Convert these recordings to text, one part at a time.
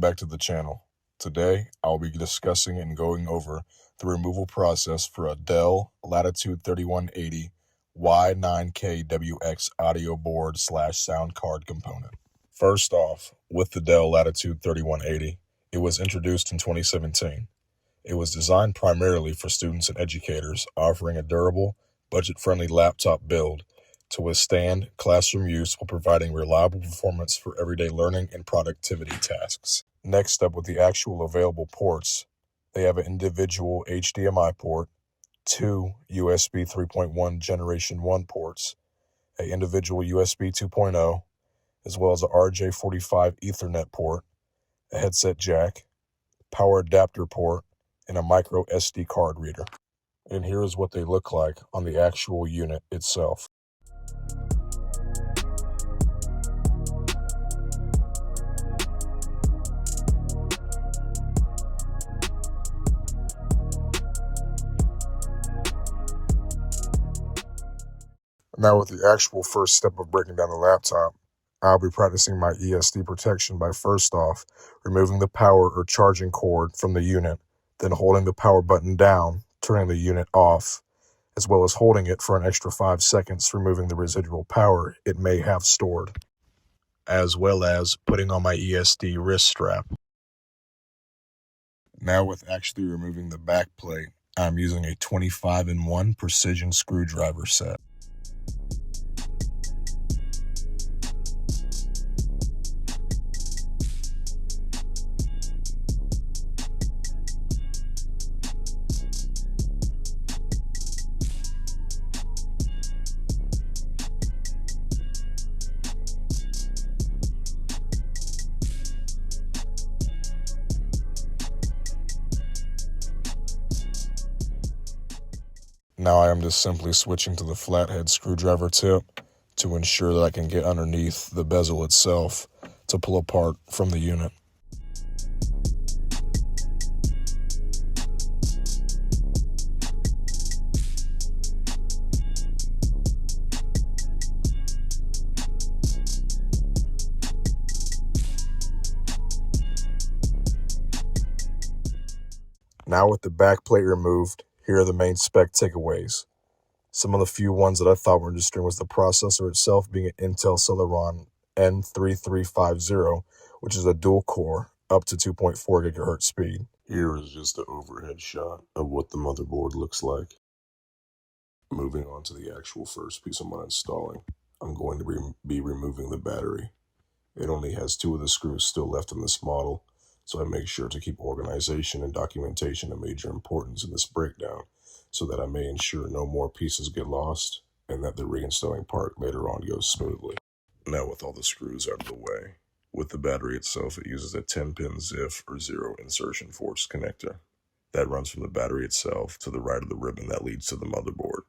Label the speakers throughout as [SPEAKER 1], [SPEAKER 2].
[SPEAKER 1] back to the channel. Today, I'll be discussing and going over the removal process for a Dell Latitude 3180 Y9KWX audio board / sound card component. First off, with the Dell Latitude 3180, it was introduced in 2017. It was designed primarily for students and educators, offering a durable, budget-friendly laptop build to withstand classroom use while providing reliable performance for everyday learning and productivity tasks. Next up, with the actual available ports, they have an individual HDMI port, 2 USB 3.1 Generation 1 ports, an individual USB 2.0, as well as a RJ45 Ethernet port, a headset jack, power adapter port, and a micro SD card reader. And here is what they look like on the actual unit itself. Now, with the actual first step of breaking down the laptop, I'll be practicing my ESD protection by first off removing the power or charging cord from the unit, then holding the power button down, turning the unit off, as well as holding it for an extra 5 seconds, removing the residual power it may have stored, as well as putting on my ESD wrist strap. Now, with actually removing the back plate, I'm using a 25-in-1 precision screwdriver set. Now I am just simply switching to the flathead screwdriver tip to ensure that I can get underneath the bezel itself to pull apart from the unit. Now with the back plate removed, here are the main spec takeaways. Some of the few ones that I thought were interesting was the processor itself being an Intel Celeron N3350, which is a dual core, up to 2.4 gigahertz speed. Here is just an overhead shot of what the motherboard looks like. Moving on to the actual first piece I'm installing, I'm going to be removing the battery. It only has 2 of the screws still left in this model, so I make sure to keep organization and documentation of major importance in this breakdown so that I may ensure no more pieces get lost and that the reinstalling part later on goes smoothly. Now, with all the screws out of the way, with the battery itself, it uses a 10-pin ZIF or zero insertion force connector that runs from the battery itself to the right of the ribbon that leads to the motherboard.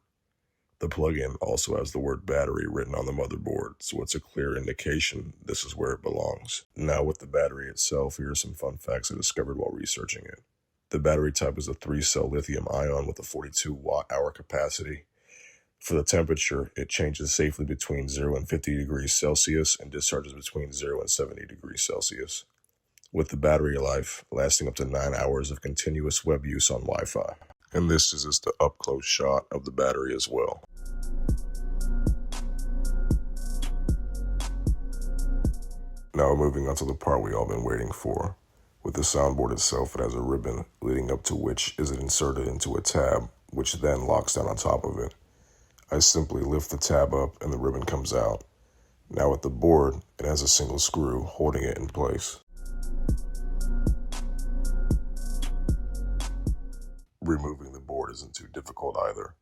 [SPEAKER 1] The plug-in also has the word battery written on the motherboard, so it's a clear indication this is where it belongs. Now, with the battery itself, here are some fun facts I discovered while researching it. The battery type is a 3-cell lithium ion with a 42 watt-hour capacity. For the temperature, it changes safely between 0 and 50 degrees Celsius and discharges between 0 and 70 degrees Celsius, with the battery life lasting up to 9 hours of continuous web use on Wi-Fi. And this is just an up-close shot of the battery as well. Now moving on to the part we all been waiting for. With the soundboard itself, it has a ribbon leading up to which is inserted into a tab, which then locks down on top of it. I simply lift the tab up and the ribbon comes out. Now with the board, it has a single screw holding it in place. Removing the board isn't too difficult either.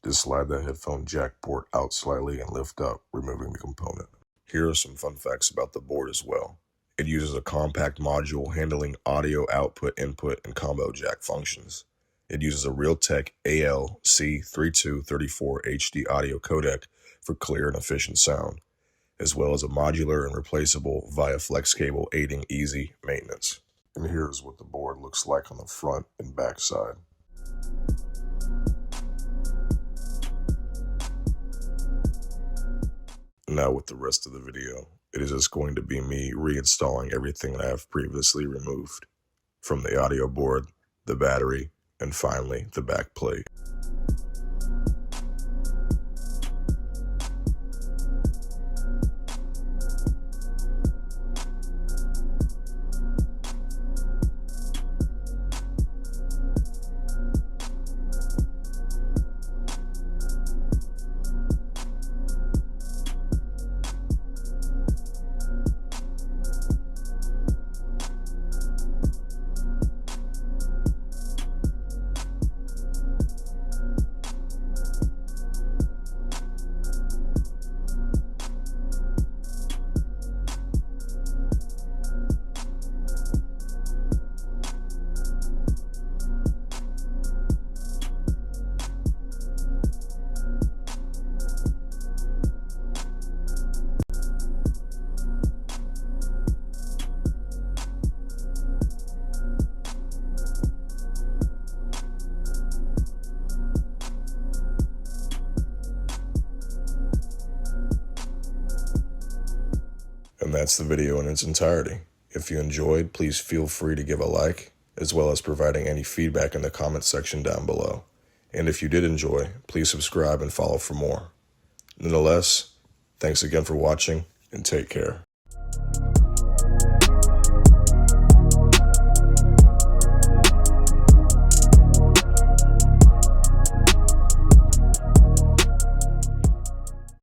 [SPEAKER 1] Just slide that headphone jack port out slightly and lift up, removing the component. Here are some fun facts about the board as well. It uses a compact module handling audio output, input, and combo jack functions. It uses a Realtek AL-C3234 HD audio codec for clear and efficient sound, as well as a modular and replaceable via flex cable aiding easy maintenance. And here's what the board looks like on the front and back side. Now with the rest of the video, it is just going to be me reinstalling everything that I have previously removed, from the audio board, the battery, and finally the back plate. And that's the video in its entirety. If you enjoyed, please feel free to give a like, as well as providing any feedback in the comment section down below. And if you did enjoy, please subscribe and follow for more. Nonetheless, thanks again for watching, and take care.